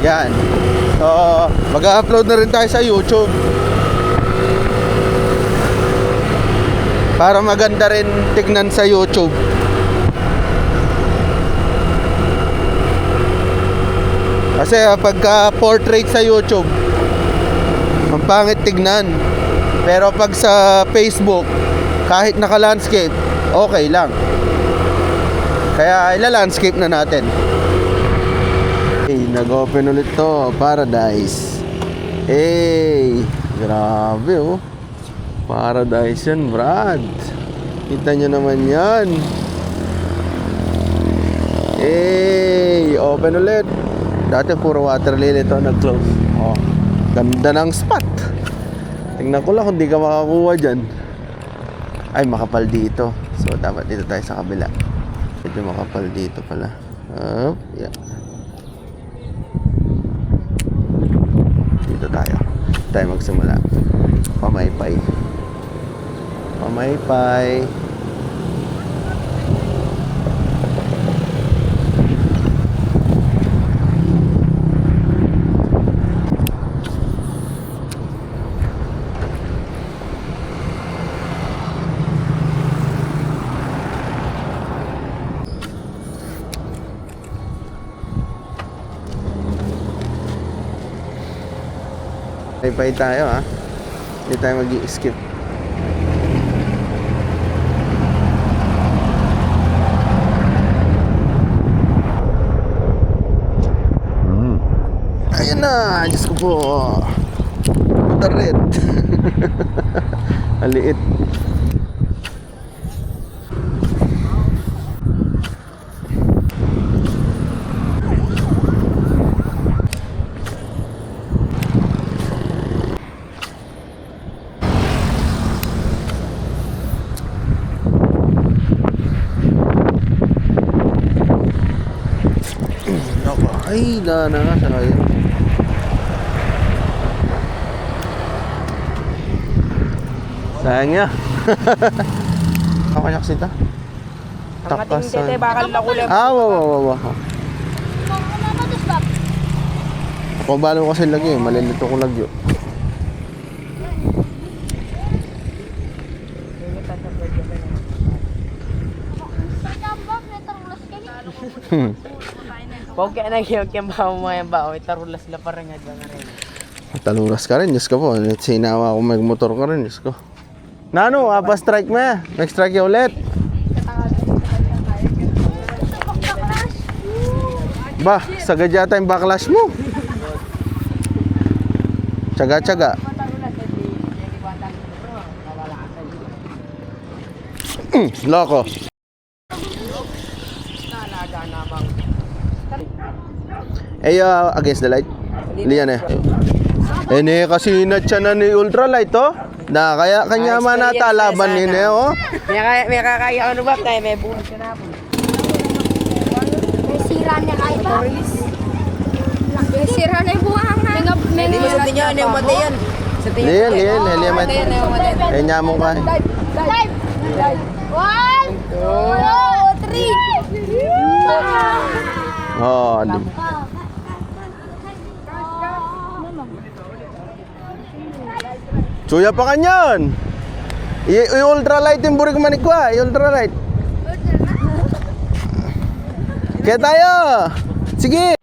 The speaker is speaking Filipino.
Yan. So, mag-upload na rin tayo sa YouTube. Para maganda rin tignan sa YouTube. Kasi pagka portrait sa YouTube, ang pangit tignan. Pero pag sa Facebook, kahit naka-landscape, okay lang. Kaya ila-landscape na natin. Hey, nag-open ulit to, Paradise. Hey, grabe oh. Paradise yan, Brad. Kita nyo naman yan. Hey, open ulit. Dati puro water lily ito, nag-close. Oh, ganda ng spot. Tingnan ko lang kung di ka makakuha dyan. Ay, makapal dito. So, dapat dito tayo sa kabila. Medyo makapal dito pala. Yeah. Dito tayo. Tayo magsimula. Pamaypay. Pamaypay. Pamaypay tayo ha. Hindi tayo mag-i-skip. Ayan na, Diyos ko po. The red. Aliit. Ay, na nga sa kaya. Sayang niya. Ako kanyak sita. Takasan. Wow. Ako balo kasi lagi, malilito ko lagi. Huwag ka na yung baho mo yung baho. Tarulas na parang nga dyan rin. Taluras ka rin, Diyos ko po. Sinawa ko magmotor ka rin, Diyos ko. Nano, pa-strike mo ya. Next strike ya ulit. Ba, sagad yata yung backlash mo. Tsaga-tsaga. Loko. Against the light. Liyan eh. Kasi natsa na ni ultralight oh. Na kaya kanya man natalaban ni oh. May kakaya ano ba tayo? May buhay ka na po. May sira niya kahit ba? May sira na yung buhanga. Hindi mo sa tingin ano yung mati yan. Sa tingin Liyan, helium mat. Eh nyamong ka. Dive! 1, 2, 3! Oh, di. Suya pa kanyan. I-ultralight yung burik manik ko ah. I-ultralight. Kaya tayo. Sige.